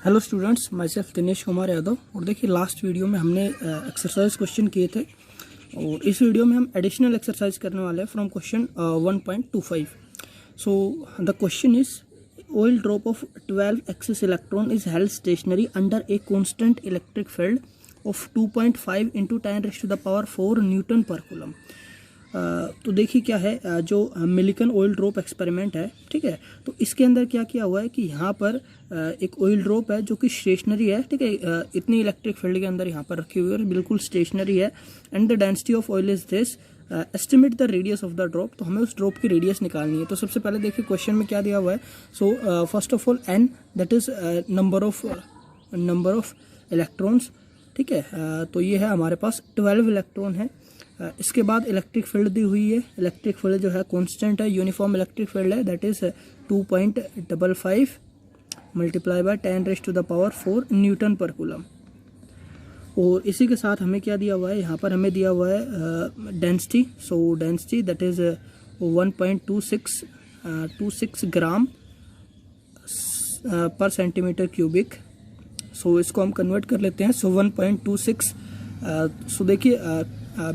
Hello students, my self Dinesh Kumar Yadav. और देखिए, last video में हमने एक्सरसाइज क्वेश्चन किए थे और इस वीडियो में हम एडिशनल एक्सरसाइज करने वाले हैं from question 1.25। So the question is oil drop of 12 excess electron is held stationary under a constant electric field of 2.5 into 10⁴ newton per coulomb. तो देखिए क्या है, जो मिलिकन ऑयल ड्रॉप एक्सपेरिमेंट है, ठीक है, तो इसके अंदर क्या किया हुआ है कि यहाँ पर एक ऑयल ड्रॉप है जो कि स्टेशनरी है, ठीक है, इतनी इलेक्ट्रिक फील्ड के अंदर यहाँ पर रखी हुई है, बिल्कुल स्टेशनरी है। And the density of oil is this, estimate the radius of the drop. तो हमें उस ड्रॉप की रेडियस निकालनी है। तो सबसे पहले देखिए क्वेश्चन में क्या दिया हुआ है। So first of all N, that is number of electrons, ठीक है। तो ये है हमारे पास 12 इलेक्ट्रॉन है। इसके बाद इलेक्ट्रिक फील्ड दी हुई है। इलेक्ट्रिक फील्ड जो है कांस्टेंट है, यूनिफॉर्म इलेक्ट्रिक फील्ड है, that is 2.55 multiply by 10⁴ newton per coulomb. और इसी के साथ हमें क्या दिया हुआ है, यहाँ पर हमें दिया हुआ है density. So density that is 1.26 ग्राम पर सेंटीमीटर क्यूबिक। सो इसको हम कन्वर्ट कर लेते हैं। सो 1.26, सो देखिए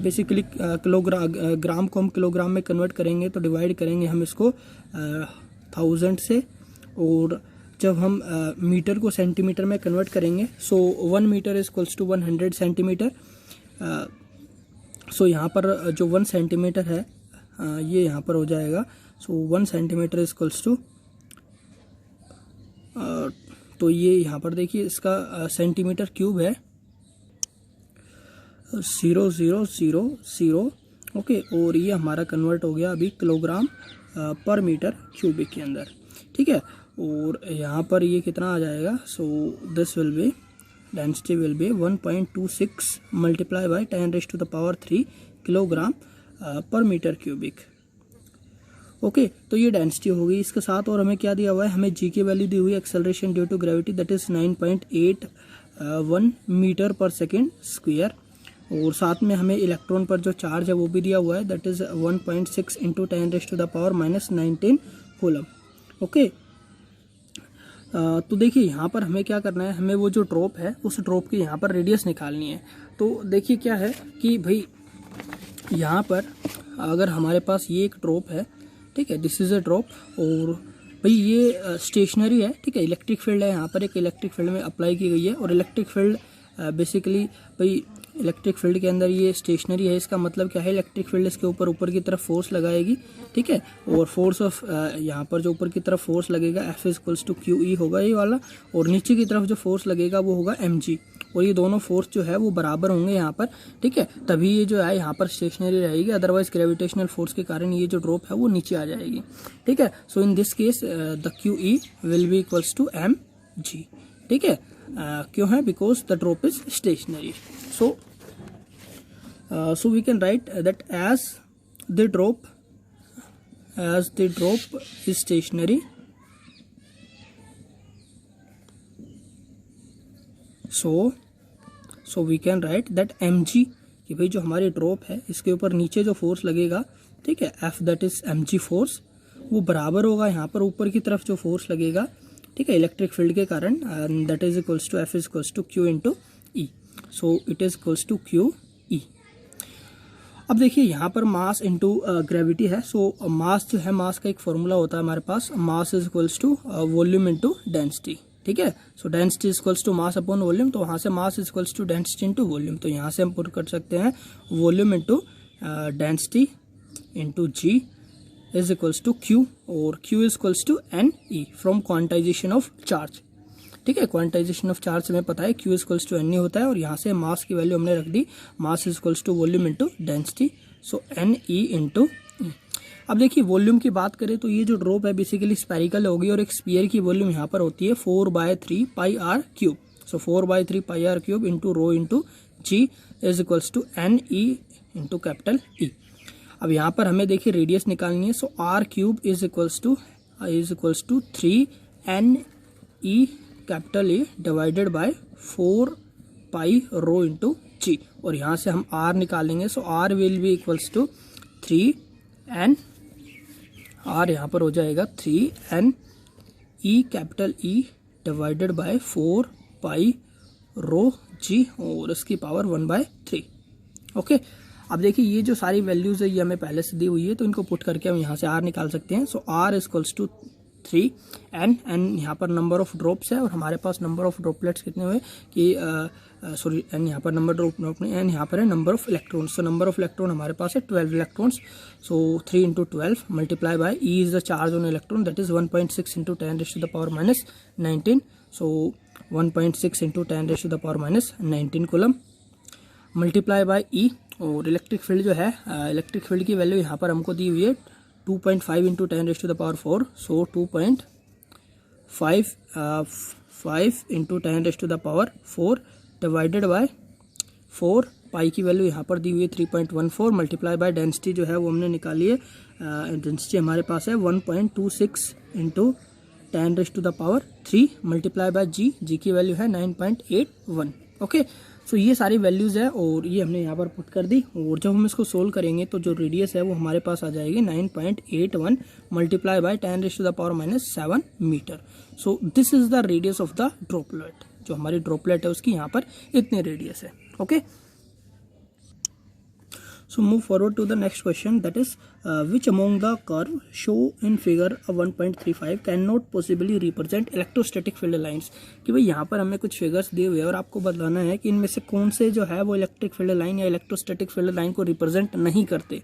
बेसिकली ग्राम को हम किलोग्राम में कन्वर्ट करेंगे तो डिवाइड करेंगे हम इसको 1000 से। और जब हम मीटर को सेंटीमीटर में कन्वर्ट करेंगे, so 1 metre is equals to 100 centimetre. So यहाँ पर जो 1 सेंटीमीटर है ये यहाँ पर हो जाएगा। सो 1 सेंटीमीटर इज इक्वल्स टू, तो ये यहाँ पर देखिए इसका सेंटीमीटर क्यूब है 0.000, ओके। और ये हमारा कन्वर्ट हो गया अभी किलोग्राम पर मीटर क्यूबिक के अंदर, ठीक है। और यहाँ पर ये कितना आ जाएगा। सो this will B, density will be 1.26 multiply by 10⁻³ kilogram पर मीटर क्यूबिक, ओके। तो ये डेंसिटी हो गई। इसके साथ और हमें क्या दिया हुआ है, हमें जी की वैल्यू दी हुई है, acceleration due to gravity, that is 9.81 metre per second square. और साथ में हमें इलेक्ट्रॉन पर जो चार्ज है वो भी दिया हुआ है, that is 1.6 into 10⁻⁻19 coulomb, okay. तो देखिए यहाँ पर हमें क्या करना है, हमें वो जो ड्रॉप है उस ड्रॉप की यहाँ पर रेडियस निकालनी है। तो देखिए क्या है कि भाई यहाँ पर अगर हमारे पास ये एक ड्रॉप है, ठीक है, दिस इज अ ड्रॉप, और भाई ये स्टेशनरी है, ठीक है, इलेक्ट्रिक फील्ड है, यहाँ पर एक इलेक्ट्रिक फील्ड में अप्लाई की गई है। और इलेक्ट्रिक फील्ड बेसिकली भाई इलेक्ट्रिक फील्ड के अंदर ये स्टेशनरी है। इसका मतलब क्या है, इलेक्ट्रिक फील्ड इसके ऊपर की तरफ फोर्स लगाएगी, ठीक है। और फोर्स ऑफ यहाँ पर जो ऊपर की तरफ फोर्स लगेगा F is equals to QE होगा ये वाला, और नीचे की तरफ जो फोर्स लगेगा वो होगा mg। और ये दोनों फोर्स जो है वो बराबर होंगे यहाँ पर, ठीक है, तभी ये जो है यहाँ पर स्टेशनरी रहेगी। अदरवाइज ग्रेविटेशनल फोर्स के कारण ये जो ड्रॉप है वो नीचे आ जाएगी, ठीक है। So in this case the QE will be equals to mg, ठीक है। क्यों है, because the drop is stationary. So we can write that as the drop is stationary, so we can write that mg, कि भाई जो हमारी drop है इसके ऊपर नीचे जो फोर्स लगेगा, ठीक है, F that is mg force, वो बराबर होगा यहाँ पर ऊपर की तरफ जो फोर्स लगेगा, ठीक है, इलेक्ट्रिक फील्ड के कारण, that is equals to F is equals to Q into E। So it is equals to QE। अब देखिए यहाँ पर मास इंटू ग्रेविटी है। सो मास जो है, मास का एक फॉर्मूला होता है हमारे पास, mass is equals to volume into density, ठीक है। So density is equals to mass upon volume, तो वहाँ से mass is equals to density into volume. तो यहाँ से हम पुट कर सकते हैं volume into density into g is equals to Q, और Q is equals to NE from quantization of charge, ठीक है। क्वांटाइजेशन ऑफ चार्ज हमें पता है Q is equals to NE होता है, और यहाँ से मास की वैल्यू हमने रख दी, mass is equals to volume into density, so NE into. अब देखिए वॉल्यूम की बात करें तो ये जो ड्रॉप है बेसिकली स्पेरिकल होगी, और एक स्फीयर की वॉल्यूम यहाँ पर होती है 4/3 πr³। So 4/3 πr³ into rho into g is equals to NE into capital E। अब यहाँ पर हमें देखिए रेडियस निकालनी है। So r³ is equals to 3NE capital E divided by 4 rho into g, और यहाँ से हम R निकालेंगे। So R will be equals to 3N, R यहाँ पर हो जाएगा 3NE capital E divided by 4 pi rho g और इसकी पावर 1/3। ओके, अब देखिए ये जो सारी वैल्यूज है ये हमें पहले से दी हुई है, तो इनको पुट करके हम यहाँ से आर निकाल सकते हैं। सो आर इक्वल्स टू 3 एन, यहाँ पर नंबर ऑफ ड्रॉप्स है और हमारे पास नंबर ऑफ ड्रॉपलेट्स कितने हुए कि सॉरी एन यहाँ पर नंबर ड्रॉप नहीं, एन यहाँ पर है number of electrons. So number of electron हमारे पास है 12 electrons. So 3 into 12 multiply by e is the charge on electron, that is 1.6 into 10⁻⁻19। So 1.6 into 10⁻⁻19 coulomb multiply by e. और इलेक्ट्रिक फील्ड जो है, इलेक्ट्रिक फील्ड की value यहाँ पर हमको दी हुई है 2.5 into 10⁻⁴। So 2.5 into 10⁻⁴ divided by 4। पाई की वैल्यू यहाँ पर दी हुई है 3.14 मल्टीप्लाई बाय डेंसिटी जो है वो हमने निकाली है, डेंसिटी हमारे पास है 1.26 इंटू 10⁻³ मल्टीप्लाई बाय जी, जी की वैल्यू है 9.81। ओके, सो ये सारी वैल्यूज़ है और ये हमने यहाँ पर पुट कर दी। और जब हम इसको सोल्व करेंगे तो जो रेडियस है वो हमारे पास आ जाएगी 9.81 multiply by 10⁻⁻7 metre. So this is the radius of the droplet, जो हमारी ड्रॉपलेट है उसकी यहाँ पर इतने रेडियस है। Okay, so move forward to the next question, that is which among the curve show in figure 1.35 cannot possibly represent electrostatic field lines। कि भाई यहाँ पर हमें कुछ फिगर्स दिए हुए हैं और आपको बताना है कि इनमें से कौन से जो है वो इलेक्ट्रिक फील्ड लाइन या इलेक्ट्रोस्टैटिक फील्ड लाइन को रिप्रेजेंट नहीं करते।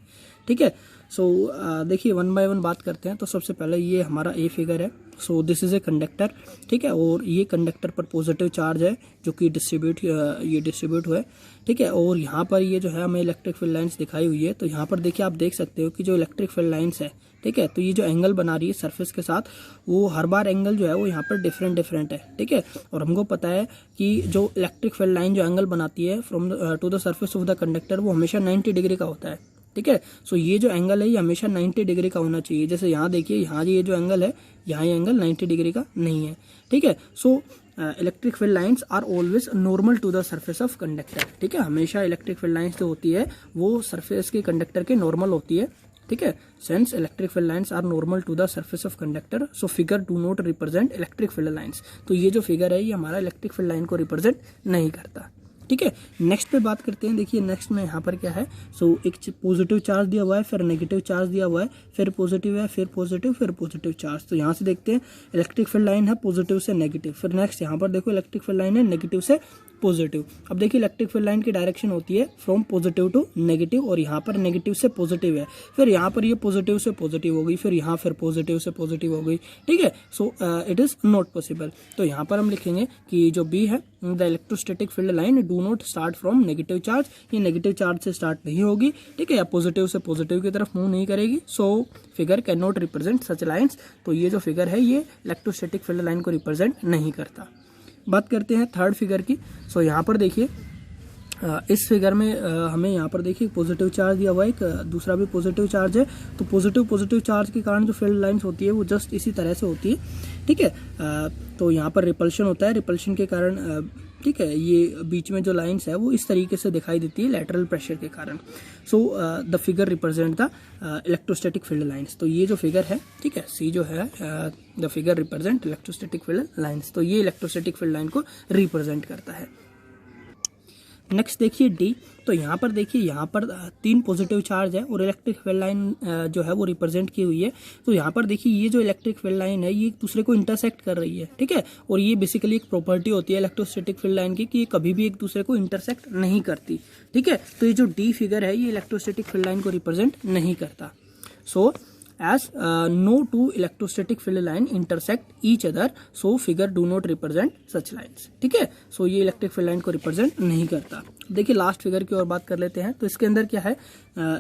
ठीक है, सो देखिए वन बाय वन बात करते हैं। तो सबसे पहले ये हमारा ए फिगर है। सो दिस इज ए कंडक्टर, ठीक है, और ये कंडक्टर पर पॉजिटिव चार्ज है जो कि डिस्ट्रीब्यूट हुआ है। ठीक है, और यहाँ पर ये जो है हमें इलेक्ट्रिक फील्ड लाइंस दिखाई हुई है। तो यहाँ पर देखिए आप देख सकते हो कि जो इलेक्ट्रिक फील्ड लाइंस है, ठीक है, तो ये जो एंगल बना रही है सरफेस के साथ, वो हर बार एंगल जो है वो यहाँ पर डिफरेंट है। ठीक है, और हमको पता है कि जो इलेक्ट्रिक फील्ड लाइन जो एंगल बनाती है from to the surface of the conductor वो हमेशा 90 डिग्री का होता है। ठीक है, सो ये जो एंगल है ये हमेशा 90 डिग्री का होना चाहिए। जैसे यहाँ देखिए, यहाँ ये जो एंगल है, यहाँ ये एंगल 90 डिग्री का नहीं है। ठीक है, so electric field lines are always normal to the surface of conductor. ठीक है, हमेशा इलेक्ट्रिक फील्ड लाइंस जो होती है वो सरफेस के कंडक्टर के नॉर्मल होती है। ठीक है, since electric field lines are normal to the surface of conductor, so figure do not represent electric field lines। तो ये जो फिगर है ये हमारा इलेक्ट्रिक फील्ड लाइन को रिप्रेजेंट नहीं करता। ठीक है, नेक्स्ट पे बात करते हैं। देखिए नेक्स्ट में यहाँ पर क्या है, सो एक पॉजिटिव चार्ज दिया हुआ है, फिर नेगेटिव चार्ज दिया हुआ है, फिर पॉजिटिव है, फिर पॉजिटिव चार्ज। तो यहाँ से देखते हैं इलेक्ट्रिक फील्ड लाइन है पॉजिटिव से नेगेटिव। फिर नेक्स्ट यहाँ पर देखो इलेक्ट्रिक फील्ड लाइन है नेगेटिव से पॉजिटिव। अब देखिए इलेक्ट्रिक फील्ड लाइन की डायरेक्शन होती है फ्रॉम पॉजिटिव टू नेगेटिव, और यहाँ पर नेगेटिव से पॉजिटिव है, फिर यहाँ पर ये पॉजिटिव से पॉजिटिव हो गई, फिर यहाँ फिर पॉजिटिव से पॉजिटिव हो गई। ठीक है, सो इट इज नॉट पॉसिबल। तो यहाँ पर हम लिखेंगे कि जो बी है, the electrostatic field line do not start from negative charge, ये नेगेटिव चार्ज से स्टार्ट नहीं होगी। ठीक है, या पॉजिटिव से पॉजिटिव की तरफ मूव नहीं करेगी। So figure can not represent such lines. तो ये जो फिगर है ये इलेक्ट्रोस्टैटिक फील्ड लाइन को रिप्रेजेंट नहीं करता। बात करते हैं थर्ड फिगर की। सो यहाँ पर देखिए इस फिगर में हमें यहाँ पर देखिए पॉजिटिव चार्ज दिया हुआ है, एक दूसरा भी पॉजिटिव चार्ज है। तो पॉजिटिव चार्ज के कारण जो फील्ड लाइंस होती है वो जस्ट इसी तरह से होती है। ठीक है, तो यहाँ पर रिपल्शन होता है, रिपल्शन के कारण ठीक है ये बीच में जो लाइंस है वो इस तरीके से दिखाई देती है लैटरल प्रेशर के कारण। So the figure represent the electrostatic field lines. तो ये जो फिगर है, ठीक है, सी जो है the figure represent electrostatic field lines. तो ये इलेक्ट्रोस्टैटिक फील्ड लाइन को रिप्रेजेंट करता है। नेक्स्ट देखिए डी। तो यहाँ पर देखिए यहाँ पर 3 पॉजिटिव चार्ज है और इलेक्ट्रिक फील्ड लाइन जो है वो रिप्रेजेंट की हुई है। तो यहाँ पर देखिए ये जो इलेक्ट्रिक फील्ड लाइन है ये एक दूसरे को इंटरसेक्ट कर रही है। ठीक है, और ये बेसिकली एक प्रॉपर्टी होती है इलेक्ट्रोस्टैटिक फील्ड लाइन की कि ये कभी भी एक दूसरे को इंटरसेक्ट नहीं करती। ठीक है, तो ये जो डी फिगर है ये इलेक्ट्रोस्टैटिक फील्ड लाइन को रिप्रेजेंट नहीं करता। सो as no two electrostatic field line intersect each other, so figure do not represent such lines। ठीक है, सो ये इलेक्ट्रिक फील्ड लाइन को रिप्रेजेंट नहीं करता। देखिए लास्ट फिगर की और बात कर लेते हैं। तो इसके अंदर क्या है,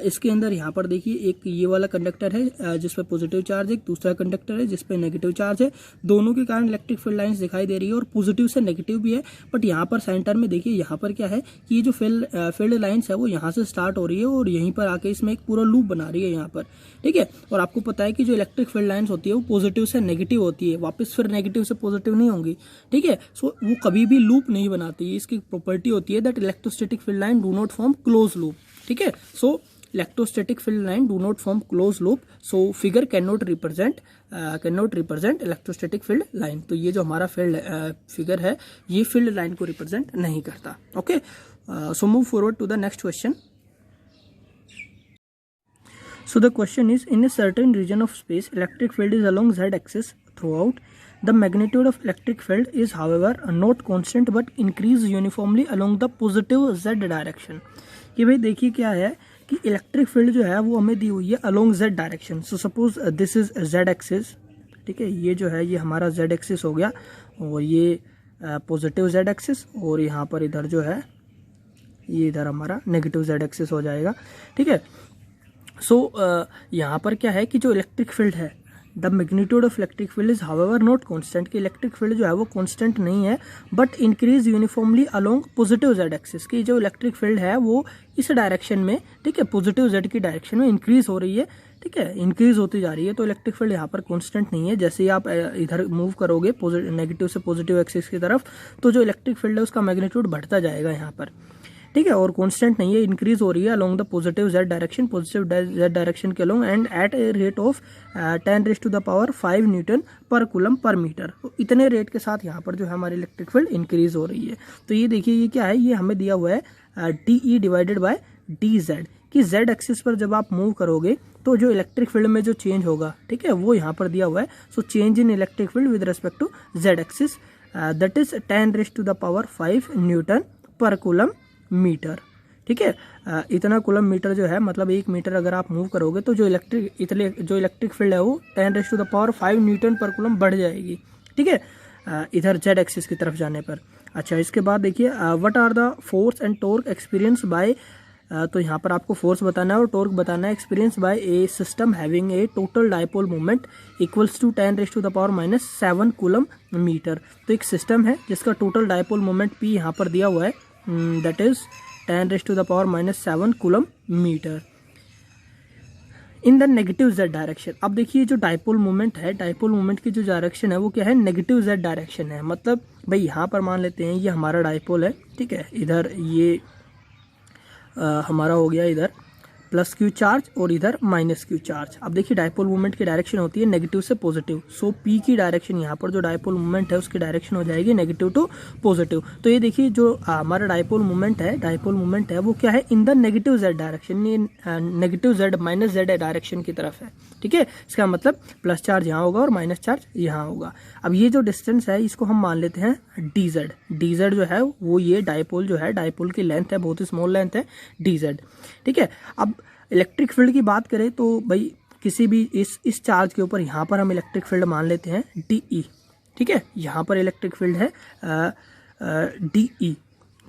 इसके अंदर यहाँ पर देखिए एक ये वाला कंडक्टर है जिस पर पॉजिटिव चार्ज है, एक दूसरा कंडक्टर है जिस पर नेगेटिव चार्ज है। दोनों के कारण इलेक्ट्रिक फील्ड लाइंस दिखाई दे रही है और पॉजिटिव से नेगेटिव भी है। बट यहाँ पर सेंटर में देखिए यहाँ पर क्या है कि ये जो फील्ड लाइंस है वो यहाँ से स्टार्ट हो रही है और यहीं पर आके इसमें एक पूरा लूप बना रही है यहाँ पर। ठीक है, और आपको पता है कि जो इलेक्ट्रिक फील्ड लाइंस होती है वो पॉजिटिव से नेगेटिव होती है, वापस फिर नेगेटिव से पॉजिटिव नहीं होंगी। ठीक है, सो वो कभी भी लूप नहीं बनाती है। इसकी प्रॉपर्टी होती है that electrostatic field line do not form close loop. ठीक है, सो electrostatic field line do not form closed loop, so figure cannot represent electrostatic field line. तो ये जो हमारा फिगर है ये फील्ड लाइन को रिप्रेजेंट नहीं करता. Okay, so move forward to the next question. So the question is, in a certain region of space, electric field is along z axis throughout. The magnitude of electric field is however not constant but increase uniformly along the positive z direction. कि भाई देखिए क्या है कि electric field जो है वो हमें दी हुई है along z direction. So suppose this is z axis, ठीक है, ये जो है ये हमारा z एक्सिस हो गया और ये पॉजिटिव z एक्सिस, और यहाँ पर इधर जो है ये इधर हमारा नेगेटिव z एक्सिस हो जाएगा. ठीक है, सो यहाँ पर क्या है कि जो इलेक्ट्रिक फील्ड है, the magnitude of electric field is however not constant, कि इलेक्ट्रिक फील्ड जो है वो कांस्टेंट नहीं है but increase uniformly along positive z axis, की जो इलेक्ट्रिक फील्ड है वो इस डायरेक्शन में, ठीक है, पॉजिटिव z की डायरेक्शन में इंक्रीज हो रही है. ठीक है, इंक्रीज होती जा रही है. तो इलेक्ट्रिक फील्ड यहाँ पर कांस्टेंट नहीं है. जैसे ही आप इधर मूव करोगे नेगेटिव से पॉजिटिव एक्सिस की तरफ, तो जो इलेक्ट्रिक फील्ड है उसका मैग्नीट्यूड बढ़ता जाएगा यहाँ पर. ठीक है, और कांस्टेंट नहीं है, इंक्रीज हो रही है along the positive z direction, positive z direction के along, and at a rate of 10⁻⁵ newton per coulomb per metre. तो इतने रेट के साथ यहाँ पर जो है हमारी इलेक्ट्रिक फील्ड इंक्रीज हो रही है. तो ये देखिए ये क्या है, ये हमें दिया हुआ है DE डिवाइडेड बाय DZ, कि z एक्सिस पर जब आप मूव करोगे तो जो इलेक्ट्रिक फील्ड में जो चेंज होगा, ठीक है, वो यहाँ पर दिया हुआ है. So change in electric field with respect to z axis, that is 10⁻⁵ newton per coulomb metre. ठीक है, इतना कूलम मीटर जो है, मतलब 1 मीटर अगर आप मूव करोगे तो जो इलेक्ट्रिक फील्ड है वो 10⁻⁵ न्यूटन पर कूलम बढ़ जाएगी. ठीक है, इधर z एक्सिस की तरफ जाने पर. अच्छा, इसके बाद देखिए what are the force and torque experience by, तो यहाँ पर आपको फोर्स बताना है और टॉर्क बताना है. Experience by a system having a total dipole moment equals to 10⁻⁻⁷ coulomb metre. तो एक सिस्टम है जिसका टोटल डायपोल मोमेंट P यहाँ पर दिया हुआ है, that is 10⁻⁷ coulomb metre in the negative z direction. अब देखिए जो डायपोल मोमेंट है, डायपोल मोमेंट की जो डायरेक्शन है वो क्या है, नेगेटिव z डायरेक्शन है. मतलब भाई यहाँ पर मान लेते हैं ये हमारा डायपोल है. ठीक है, इधर ये हमारा हो गया इधर प्लस Q चार्ज और इधर माइनस Q चार्ज. अब देखिए डायपोल मूवमेंट की डायरेक्शन होती है नेगेटिव से पॉजिटिव. सो P की डायरेक्शन यहाँ पर जो डायपोल मूवमेंट है उसकी डायरेक्शन हो जाएगी नेगेटिव टू पॉजिटिव. तो ये देखिए जो हमारा डायपोल मूवमेंट है वो क्या है, in the negative z direction, ये negative z minus z direction की तरफ है. ठीक है, इसका मतलब प्लस चार्ज यहाँ होगा और माइनस चार्ज यहाँ होगा. अब ये जो डिस्टेंस है इसको हम मान लेते हैं dz जो है वो ये डायपोल जो है, डायपोल की लेंथ है, बहुत ही स्मॉल लेंथ है dz. ठीक है, अब इलेक्ट्रिक फील्ड की बात करें तो भाई किसी भी इस चार्ज के ऊपर यहाँ पर हम इलेक्ट्रिक फील्ड मान लेते हैं DE. ठीक है, यहाँ पर इलेक्ट्रिक फील्ड है DE.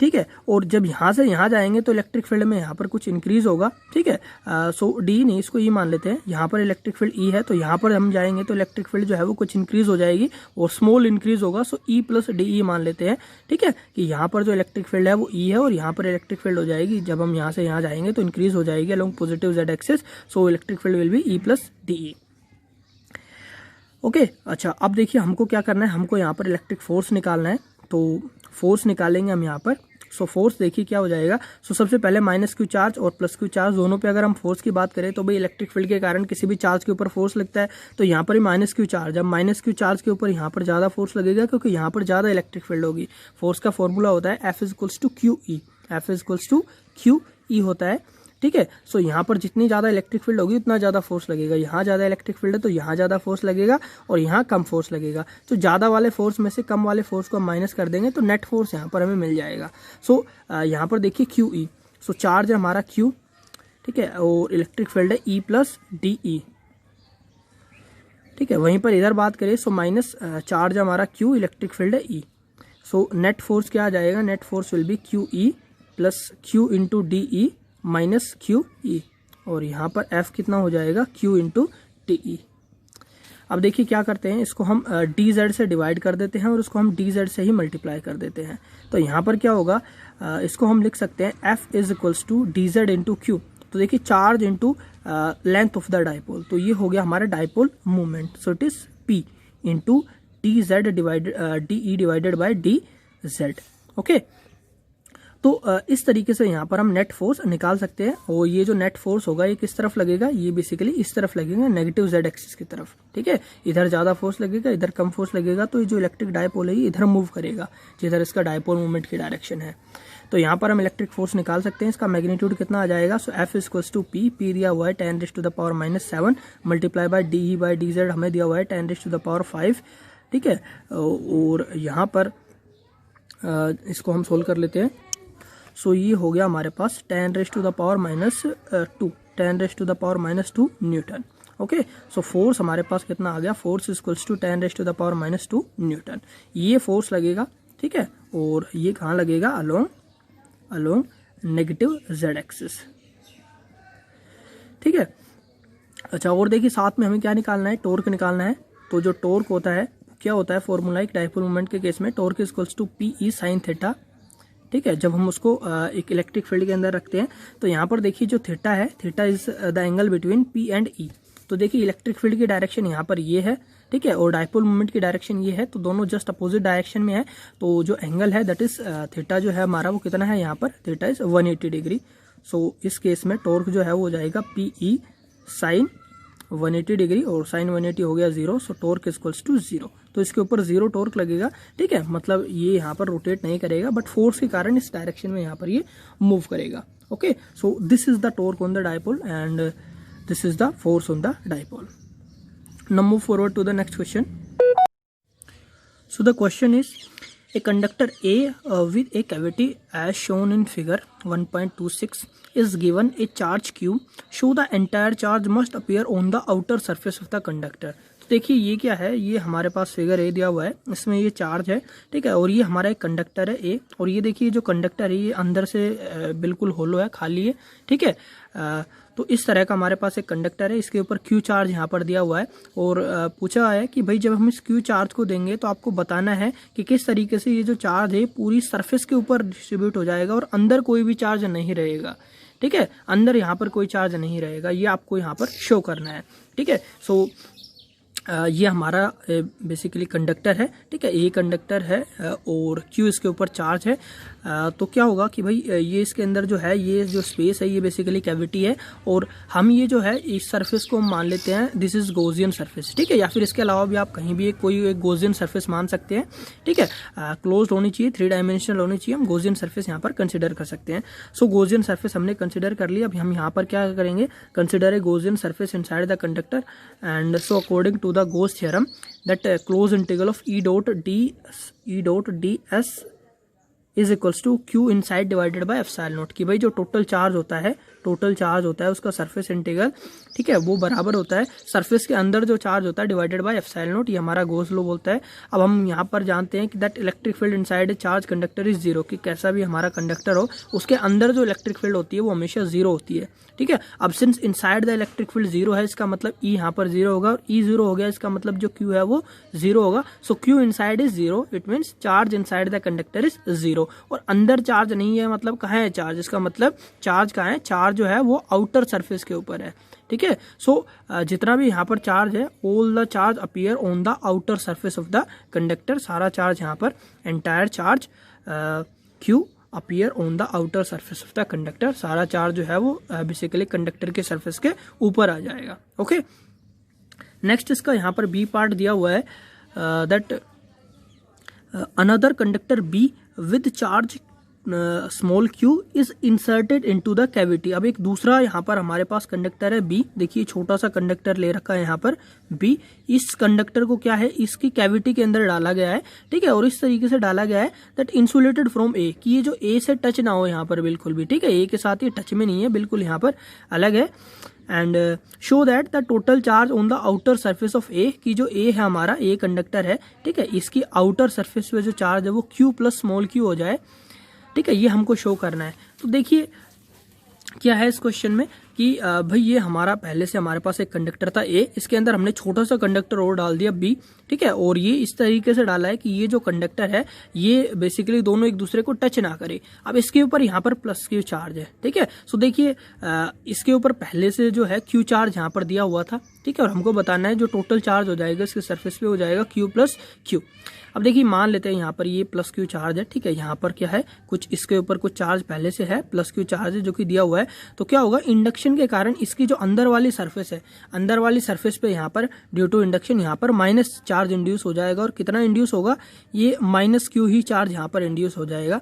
ठीक है, और जब यहाँ से यहाँ जाएंगे तो इलेक्ट्रिक फील्ड में यहाँ पर कुछ इंक्रीज होगा. ठीक है, सो D नहीं, इसको E मान लेते हैं. यहाँ पर इलेक्ट्रिक फील्ड E है तो यहाँ पर हम जाएंगे तो इलेक्ट्रिक फील्ड जो है वो कुछ इंक्रीज हो जाएगी और स्मॉल इंक्रीज होगा. सो E प्लस DE मान लेते हैं. ठीक है, कि यहाँ पर जो इलेक्ट्रिक फील्ड है वो E है और यहाँ पर इलेक्ट्रिक फील्ड हो जाएगी, जब हम यहाँ से यहाँ जाएंगे तो इंक्रीज हो जाएगी along positive z axis. So electric field will be E plus DE. Okay, अच्छा अब देखिए हमको क्या करना है, हमको यहाँ पर इलेक्ट्रिक फोर्स निकालना है. तो फोर्स निकालेंगे हम यहाँ पर. सो फोर्स देखिए क्या हो जाएगा. सो सबसे पहले माइनस Q चार्ज और प्लस Q चार्ज दोनों पे अगर हम फोर्स की बात करें तो भाई इलेक्ट्रिक फील्ड के कारण किसी भी चार्ज के ऊपर फोर्स लगता है तो यहाँ पर ही माइनस Q चार्ज. अब माइनस Q चार्ज के ऊपर यहाँ पर ज़्यादा फोर्स लगेगा क्योंकि यहाँ पर ज़्यादा इलेक्ट्रिक फील्ड होगी. फोर्स का फॉर्मूला होता है F is equals to QE होता है. ठीक है, सो यहाँ पर जितनी ज़्यादा इलेक्ट्रिक फील्ड होगी उतना ज़्यादा फोर्स लगेगा. यहाँ ज़्यादा इलेक्ट्रिक फील्ड है तो यहाँ ज़्यादा फोर्स लगेगा और यहाँ कम फोर्स लगेगा. तो ज़्यादा वाले फोर्स में से कम वाले फोर्स को हम माइनस कर देंगे तो नेट फोर्स यहाँ पर हमें मिल जाएगा. सो यहाँ पर देखिए QE. सो चार्ज है हमारा Q. ठीक है, और इलेक्ट्रिक फील्ड है E प्लस DE. ठीक है, वहीं पर इधर बात करें सो माइनस चार्ज हमारा Q, इलेक्ट्रिक फील्ड है E. सो नेट फोर्स क्या आ जाएगा, net force will be QE plus Q into DE minus QE, और यहाँ पर F कितना हो जाएगा, Q इंटू DE. अब देखिए क्या करते हैं, इसको हम DZ से डिवाइड कर देते हैं और इसको हम DZ से ही मल्टीप्लाई कर देते हैं. तो यहाँ पर क्या होगा, इसको हम लिख सकते हैं F is equals to DZ into Q. तो देखिए charge into length of the dipole, तो ये हो गया हमारा dipole movement. So it is P into DE divided by DZ. Okay, तो इस तरीके से यहाँ पर हम नेट फोर्स निकाल सकते हैं। और ये जो नेट फोर्स होगा ये किस तरफ लगेगा, ये बेसिकली इस तरफ लगेगा, नेगेटिव जेड एक्सिस की तरफ। ठीक है, इधर ज्यादा फोर्स लगेगा, इधर कम फोर्स लगेगा, तो ये जो इलेक्ट्रिक डायपोल है ये इधर मूव करेगा जिधर इसका डायपोल मूवमेंट की डायरेक्शन है। तो यहाँ पर हम इलेक्ट्रिक फोर्स निकाल सकते हैं। इसका मैग्नीट्यूड कितना आ जाएगा, so F equals to P, P दिया हुआ है 10⁻⁻⁷ multiply by DE by DZ हमें दिया हुआ है 10⁻5। ठीक है, और यहाँ पर इसको हम सोल्व कर लेते हैं। सो ये हो गया हमारे पास 10⁻⁻2 10⁻⁻2 न्यूटन। ओके, सो फोर्स हमारे पास कितना आ गया, फोर्स इक्वल्स टू 10⁻⁻2 न्यूटन। ये फोर्स लगेगा। ठीक है, और ये कहाँ लगेगा, अलोंग नेगेटिव जेड एक्सिस। ठीक है, अच्छा, और देखिए साथ में हमें क्या निकालना है, टॉर्क निकालना है। तो जो टॉर्क होता है क्या होता है, फॉर्मूला एक डायपोल मोमेंट के केस में torque equals to PE sin theta. ठीक है, जब हम उसको एक इलेक्ट्रिक फील्ड के अंदर रखते हैं तो यहाँ पर देखिए जो थीटा है, theta is the angle between P and E। तो देखिए इलेक्ट्रिक फील्ड की डायरेक्शन यहाँ पर ये है। ठीक है, और डायपोल मोमेंट की डायरेक्शन ये है, तो दोनों जस्ट अपोजिट डायरेक्शन में है। तो जो एंगल है दैट इज थीटा जो है हमारा वो कितना है, यहाँ पर थीटा इज 180 डिग्री। सो इस केस में टॉर्क जो है वो जाएगा PE sin 180 डिग्री, और sin 180 हो गया 0, सो टॉर्क इक्वल्स टू 0। तो इसके ऊपर 0 टॉर्क लगेगा। ठीक है, मतलब ये यहाँ पर रोटेट नहीं करेगा, बट फोर्स के कारण इस डायरेक्शन में यहाँ पर ये मूव करेगा। Okay, so this is the torque on the dipole and this is the force on the dipole. Now move forward to the next question. So the question is, a conductor A with a cavity as shown in figure 1.26 is given a charge Q. Show the entire charge must appear on the outer surface of the conductor. तो देखिए ये क्या है, ये हमारे पास figure A दिया हुआ है, इसमें ये चार्ज है। ठीक है, और ये हमारा एक कंडक्टर है ए, और ये देखिए जो कंडक्टर है ये अंदर से बिल्कुल होलो है, खाली है। ठीक है, तो इस तरह का हमारे पास एक कंडक्टर है, इसके ऊपर क्यू चार्ज यहाँ पर दिया हुआ है। और पूछा है कि भाई जब हम इस क्यू चार्ज को देंगे तो आपको बताना है कि किस तरीके से ये जो चार्ज है पूरी सरफेस के ऊपर डिस्ट्रीब्यूट हो जाएगा और अंदर कोई भी चार्ज नहीं रहेगा। ठीक है, अंदर यहाँ पर कोई चार्ज नहीं रहेगा, ये आपको यहाँ पर शो करना है। ठीक है, सो ये हमारा बेसिकली कंडक्टर है। ठीक है, ये कंडक्टर है और क्यू इसके ऊपर चार्ज है। तो क्या होगा कि भाई ये इसके अंदर जो है, ये जो स्पेस है ये बेसिकली कैविटी है, और हम ये जो है इस सरफेस को मान लेते हैं दिस इज गॉसियन सरफेस। ठीक है, या फिर इसके अलावा भी आप कहीं भी कोई एक गॉसियन सरफेस मान सकते हैं। ठीक है, क्लोज्ड होनी चाहिए, 3 डायमेंशनल होनी चाहिए, हम गॉसियन सरफेस यहाँ पर कंसिडर कर सकते हैं। सो गॉसियन सरफेस हमने कंसिडर कर लिया। अब हम यहाँ पर क्या करेंगे, consider a Gaussian surface inside the conductor and so according to the Gauss theorem that closed integral of E dot ds is equals to Q inside divided by epsilon naught. कि भाई जो टोटल चार्ज होता है उसका surface integral, ठीक है, वो बराबर होता है सरफेस के अंदर जो चार्ज होता है डिवाइडेड बाय एप्सिलॉन नॉट। ये हमारा गॉस लॉ बोलता है। अब हम यहाँ पर जानते हैं कि that electric field inside a charge conductor is 0, कि कैसा भी हमारा कंडक्टर हो उसके अंदर जो इलेक्ट्रिक फील्ड होती है वो हमेशा 0 होती है। ठीक है, अब since inside the electric field 0 है, इसका मतलब E यहाँ पर 0 होगा, और E 0 हो गया, इसका मतलब जो Q है वो 0 होगा। सो Q inside is 0, it means charge inside the conductor is 0, और अंदर चार्ज नहीं है, मतलब कहाँ है चार्ज, इसका मतलब चार्ज कहाँ है, चार्ज जो है वो आउटर सरफेस के ऊपर है। ठीक है, सो जितना भी यहाँ पर चार्ज है, all the charge appear on the outer surface of the conductor. सारा चार्ज यहाँ पर entire charge Q appear on the outer surface of the conductor, सारा चार्ज जो है वो बेसिकली कंडक्टर के सरफेस के ऊपर आ जाएगा। ओके, नेक्स्ट इसका यहाँ पर बी पार्ट दिया हुआ है that another conductor be with charge small q is inserted into the cavity. अब एक दूसरा यहाँ पर हमारे पास कंडक्टर है b, देखिए छोटा सा कंडक्टर ले रखा है यहाँ पर b। इस कंडक्टर को क्या है, इसकी कैविटी के अंदर डाला गया है। ठीक है, और इस तरीके से डाला गया है दैट इंसुलेटेड फ्रॉम a, कि ये जो a से टच ना हो यहाँ पर बिल्कुल भी। ठीक है, a के साथ ये टच में नहीं है, बिल्कुल यहाँ पर अलग है। And show that the total charge on the outer surface of A, की जो ए है हमारा, ए कंडक्टर है, ठीक है, इसकी आउटर सरफेस पे जो चार्ज है वो q प्लस स्मॉल q हो जाए। ठीक है, ये हमको शो करना है। तो देखिए क्या है इस क्वेश्चन में कि भाई ये हमारा पहले से हमारे पास एक कंडक्टर था ए, इसके अंदर हमने छोटा सा कंडक्टर और डाल दिया बी। ठीक है, और ये इस तरीके से डाला है कि ये जो कंडक्टर है ये बेसिकली दोनों एक दूसरे को टच ना करे। अब इसके ऊपर यहाँ पर प्लस क्यू चार्ज है। ठीक है, सो देखिए इसके ऊपर पहले से जो है क्यू चार्ज यहाँ पर दिया हुआ था, ठीक है, और हमको बताना है जो टोटल चार्ज हो जाएगा इसके सरफेस पे हो जाएगा Q प्लस Q। अब देखिए मान लेते हैं यहाँ पर ये प्लस Q चार्ज है, ठीक है, यहाँ पर क्या है कुछ इसके ऊपर कुछ चार्ज पहले से है, प्लस Q चार्ज है जो कि दिया हुआ है। तो क्या होगा, इंडक्शन के कारण इसकी जो अंदर वाली सरफेस है, अंदर वाली सरफेस पे यहाँ पर ड्यू टू इंडक्शन यहाँ पर माइनस चार्ज इंड्यूस हो जाएगा। और कितना इंड्यूस होगा, ये माइनस Q ही चार्ज यहाँ पर इंड्यूस हो जाएगा,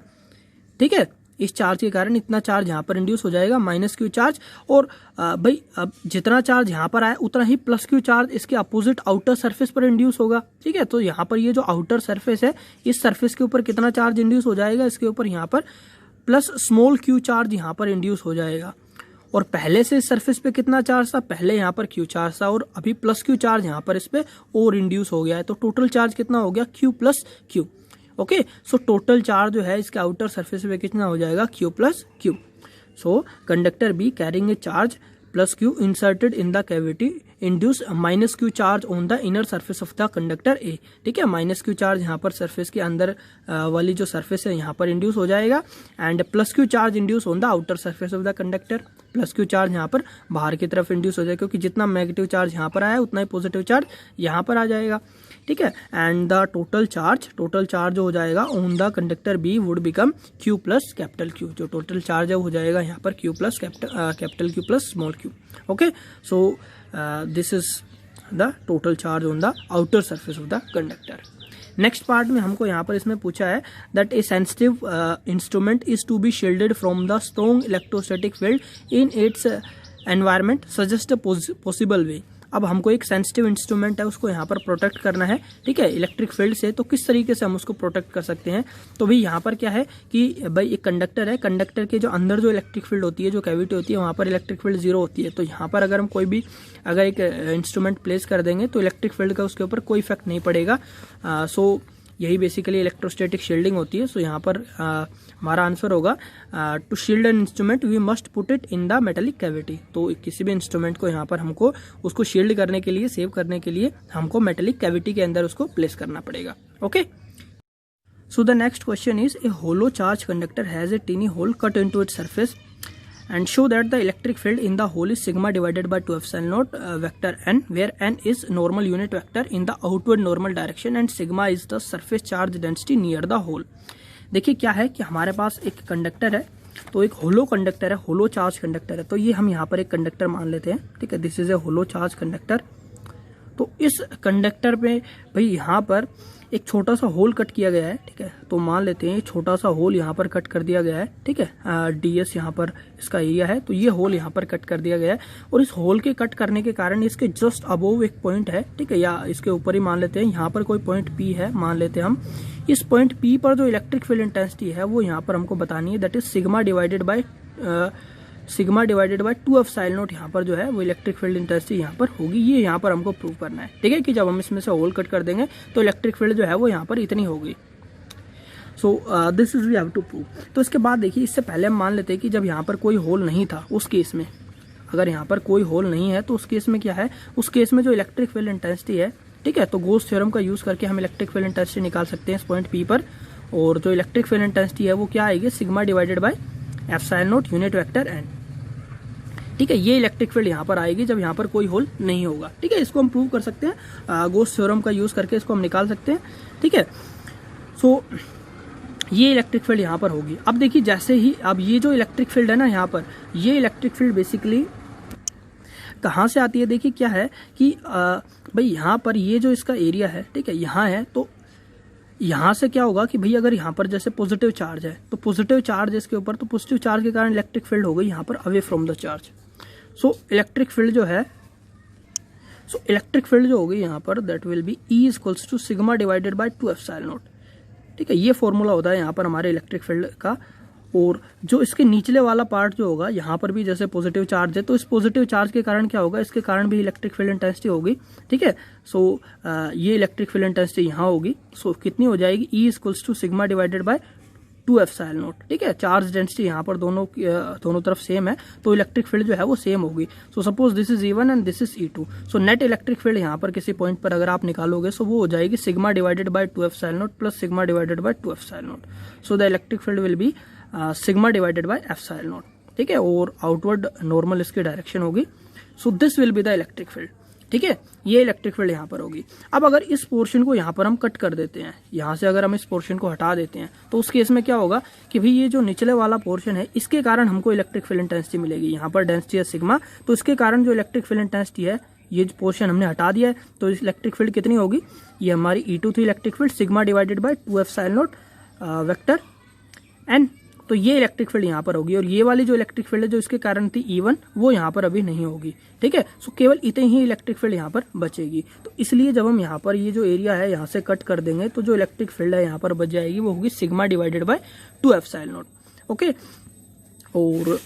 ठीक है, इस चार्ज के कारण इतना चार्ज यहाँ पर इंड्यूस हो जाएगा माइनस Q चार्ज। और भाई अब जितना चार्ज यहाँ पर आया उतना ही प्लस Q चार्ज इसके अपोजिट आउटर सरफेस पर इंड्यूस होगा, ठीक है। तो यहाँ पर ये जो आउटर सरफेस है, इस सरफेस के ऊपर कितना चार्ज इंड्यूस हो जाएगा, इसके ऊपर यहाँ पर प्लस स्मॉल Q चार्ज यहाँ पर इंड्यूस हो जाएगा। और पहले से इस सरफेस पे कितना चार्ज था, पहले यहाँ पर Q चार्ज था और अभी प्लस Q चार्ज यहाँ पर इस पे और इंड्यूस हो गया है। तो टोटल चार्ज कितना हो गया, Q plus Q। Okay, so total charge जो है इसके आउटर सरफेस पे कितना हो जाएगा, Q plus Q। So conductor B carrying a charge plus Q inserted in the cavity induce minus Q charge on the inner surface of the conductor A, ठीक है, minus Q charge यहाँ पर surface के अंदर वाली जो surface है यहाँ पर इंड्यूस हो जाएगा and plus Q charge induce on the outer surface of the conductor. Plus Q charge यहाँ पर बाहर की तरफ इंड्यूस हो जाएगा क्योंकि जितना नेगेटिव चार्ज यहाँ पर आया उतना ही पॉजिटिव चार्ज यहाँ पर आ जाएगा, ठीक है। एंड द टोटल चार्ज जो हो जाएगा on the conductor B would become Q plus capital Q। जो टोटल चार्ज है वो हो जाएगा यहाँ पर Q plus capital Q plus small q। Okay, so this is the total charge on the outer surface of the conductor. Next part में हमको यहाँ पर इसमें पूछा है that a sensitive instrument is to be shielded from the strong electrostatic field in its environment suggest possible way. अब हमको एक सेंसिटिव इंस्ट्रूमेंट है उसको यहाँ पर प्रोटेक्ट करना है, ठीक है, इलेक्ट्रिक फील्ड से। तो किस तरीके से हम उसको प्रोटेक्ट कर सकते हैं, तो भाई यहाँ पर क्या है कि भाई एक कंडक्टर है, कंडक्टर के जो अंदर जो इलेक्ट्रिक फील्ड होती है, जो कैविटी होती है, वहाँ पर इलेक्ट्रिक फील्ड जीरो होती है। तो यहाँ पर अगर हम कोई भी अगर एक इंस्ट्रूमेंट प्लेस कर देंगे तो इलेक्ट्रिक फील्ड का उसके ऊपर कोई इफेक्ट नहीं पड़ेगा। सो यही बेसिकली इलेक्ट्रोस्टैटिक शील्डिंग होती है। सो यहाँ पर हमारा आंसर होगा to shield an instrument we must put it in the metallic cavity. तो किसी भी इंस्ट्रूमेंट को यहाँ पर हमको उसको शील्ड करने के लिए, सेव करने के लिए हमको मेटेलिक कैविटी के अंदर उसको प्लेस करना पड़ेगा। Okay, so the next question is a hollow charge conductor has a tiny hole cut into its surface and show that the electric field in the hole is sigma divided by 2 epsilon naught vector n, where n is normal unit vector in the outward normal direction and sigma is the surface charge density near the hole। देखिए क्या है कि हमारे पास एक conductor है, तो एक होलो conductor है, होलो चार्ज कंडक्टर है। तो ये हम यहाँ पर एक कंडक्टर मान लेते हैं, ठीक है, this is a hollow charge conductor. तो इस कंडक्टर पे भाई यहाँ पर एक छोटा सा होल कट किया गया है, ठीक है। तो मान लेते हैं छोटा सा होल यहाँ पर कट कर दिया गया है, ठीक है, ds यहाँ पर इसका एरिया है। तो ये होल यहाँ पर कट कर दिया गया है और इस होल के कट करने के कारण इसके जस्ट अबोव एक पॉइंट है, ठीक है, या इसके ऊपर ही मान लेते हैं यहाँ पर कोई पॉइंट P है, मान लेते हैं हम। इस पॉइंट P पर जो इलेक्ट्रिक फील्ड इंटेंसिटी है वो यहाँ पर हमको बतानी है, that is sigma divided by 2 epsilon not. यहाँ पर जो है वो इलेक्ट्रिक फील्ड इंटेंसिटी यहाँ पर होगी, ये यहाँ पर हमको प्रूव करना है, ठीक है, कि जब हम इसमें से होल कट कर देंगे तो इलेक्ट्रिक फील्ड जो है वो यहाँ पर इतनी होगी। So this is we have to prove. तो इसके बाद देखिए, इससे पहले हम मान लेते हैं कि जब यहाँ पर कोई होल नहीं था, उस केस में, अगर यहाँ पर कोई होल नहीं है तो उस केस में क्या है, उस केस में जो इलेक्ट्रिक फील्ड इंटेंसिटी है, ठीक है, तो गॉस थ्योरम का यूज करके हम इलेक्ट्रिक फील्ड इंटेंसिटी निकाल सकते हैं इस पॉइंट P पर। और जो इलेक्ट्रिक फील्ड इंटेंसिटी है वो क्या आएगी, sigma divided by epsilon not unit vector n, ठीक है। ये इलेक्ट्रिक फील्ड यहाँ पर आएगी जब यहाँ पर कोई होल नहीं होगा, ठीक है। इसको हम प्रूव कर सकते हैं, गॉस थ्योरम का यूज करके इसको हम निकाल सकते हैं, ठीक है। सो ये इलेक्ट्रिक फील्ड यहाँ पर होगी। अब देखिए जैसे ही, अब ये जो इलेक्ट्रिक फील्ड है ना यहाँ पर, ये इलेक्ट्रिक फील्ड बेसिकली कहाँ से आती है, देखिए क्या है कि भाई यहाँ पर ये जो इसका एरिया है, ठीक है, यहाँ है। तो यहाँ से क्या होगा कि भाई अगर यहाँ पर जैसे पॉजिटिव चार्ज है तो पॉजिटिव चार्ज इसके ऊपर, तो पॉजिटिव चार्ज के कारण इलेक्ट्रिक फील्ड हो गई यहाँ पर away from the charge. So electric field जो है, इलेक्ट्रिक फील्ड जो होगी यहाँ पर, that will be E equals to sigma divided by 2 epsilon naught, ठीक है। ये फॉर्मूला होता है यहाँ पर हमारे इलेक्ट्रिक फील्ड का। और जो इसके निचले वाला पार्ट जो होगा, यहाँ पर भी जैसे पॉजिटिव चार्ज है, तो इस पॉजिटिव चार्ज के कारण क्या होगा, इसके कारण भी इलेक्ट्रिक फील्ड इंटेंसिटी होगी, ठीक है। सो ये इलेक्ट्रिक फील्ड इंटेंसिटी यहाँ होगी। सो कितनी हो जाएगी, E equals to sigma divided by 2 epsilon naught, ठीक है। चार्ज डेंसिटी यहाँ पर दोनों तरफ सेम है, तो इलेक्ट्रिक फील्ड जो है वो सेम होगी। So suppose this is E1 and this is E2। So net electric field यहाँ पर किसी पॉइंट पर अगर आप निकालोगे, सो वो हो जाएगी sigma divided by 2 epsilon not plus sigma divided by 2 epsilon not. So the electric field will be sigma divided by epsilon naught, ठीक है। और आउटवर्ड नॉर्मल इसकी डायरेक्शन होगी। So this will be the electric field. ठीक है, ये electric field यहाँ पर होगी। अब अगर इस पोर्शन को यहाँ पर हम कट कर देते हैं, यहाँ से अगर हम इस पोर्शन को हटा देते हैं तो उस केस में क्या होगा कि भाई ये जो निचले वाला पोर्शन है इसके कारण हमको इलेक्ट्रिक फील्ड इंटेंसिटी मिलेगी। यहाँ पर डेंसिटी है सिग्मा, तो इसके कारण जो इलेक्ट्रिक फील्ड इंटेंसिटी है, ये पोर्शन हमने हटा दिया है, तो इस इलेक्ट्रिक फील्ड कितनी होगी, ये हमारी E2 थी electric field, sigma divided by 2ε0 vector n। तो ये इलेक्ट्रिक फील्ड यहाँ पर होगी, और ये वाली जो इलेक्ट्रिक फील्ड है जो इसके कारण थी E1, वो यहाँ पर अभी नहीं होगी। ठीक है, सो केवल इतनी ही इलेक्ट्रिक फील्ड यहाँ पर बचेगी। तो इसलिए जब हम यहाँ पर ये जो एरिया है यहाँ से कट कर देंगे तो जो इलेक्ट्रिक फील्ड है यहाँ पर बच जाएगी वो होगी सिग्मा डिवाइडेड बाय 2ε0। ओके, और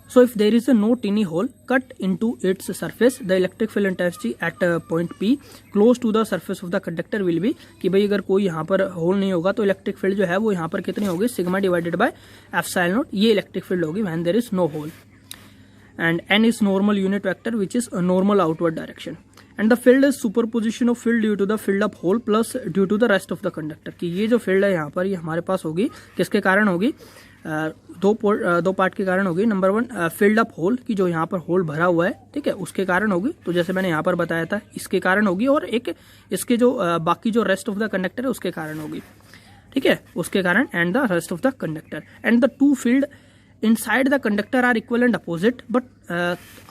so if there is a no tiny hole cut into its surface, the electric field intensity at point P close to the surface of the conductor will be, कि भाई अगर कोई यहाँ पर whole नहीं होगा तो इलेक्ट्रिक फील्ड जो है वो यहाँ पर कितनी होगी, सिग्मा डिवाइडेड बाय ε0, ये इलेक्ट्रिक फील्ड होगी when there is no hole। and n is normal unit vector which is a normal outward direction, and the field is superposition of field due to the filled up hole plus due to the rest of the conductor। कि ये जो field है यहाँ पर ये हमारे पास होगी किसके कारण होगी, दो पार्ट के कारण होगी। नंबर 1 फिल्ड अप होल, की जो यहाँ पर होल भरा हुआ है, ठीक है, उसके कारण होगी। तो जैसे मैंने यहाँ पर बताया था इसके कारण होगी, और एक इसके जो बाकी जो रेस्ट ऑफ द कंडक्टर है उसके कारण होगी। ठीक है, उसके कारण and the rest of the conductor and the two field inside the conductor are equal and opposite. But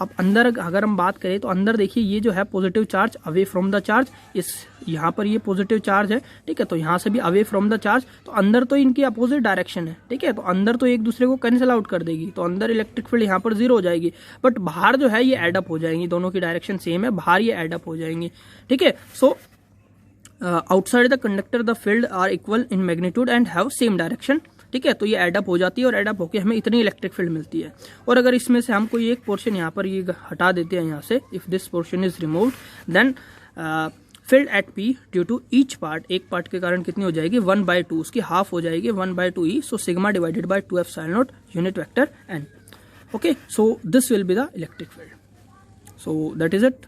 अब अंदर अगर हम बात करें तो अंदर देखिए ये जो है positive charge away from the charge, इस यहाँ पर ये पॉजिटिव चार्ज है, ठीक है, तो यहाँ से भी अवे फ्रॉम द चार्ज, तो अंदर तो इनकी अपोजिट डायरेक्शन है। ठीक है, तो अंदर तो एक दूसरे को कैंसिल आउट कर देगी, तो अंदर इलेक्ट्रिक फील्ड यहाँ पर 0 हो जाएगी, बट बाहर जो है ये एडअप हो जाएंगी, दोनों की डायरेक्शन सेम है, बाहर ये एडअप हो जाएंगी। ठीक है, so outside the conductor the field are equal in magnitude and have same direction. ठीक है, तो ये एडअप हो जाती है और एडअप होकर हमें इतनी इलेक्ट्रिक फील्ड मिलती है। और अगर इसमें से हम कोई एक पोर्शन यहाँ पर ये हटा देते हैं यहाँ से, if this portion is removed then field at P due to each part, एक पार्ट के कारण कितनी हो जाएगी 1/2, उसकी हाफ हो जाएगी 1/2 E, so sigma divided by 2ε0 unit vector n। Okay, so this will be the electric field. So that is it.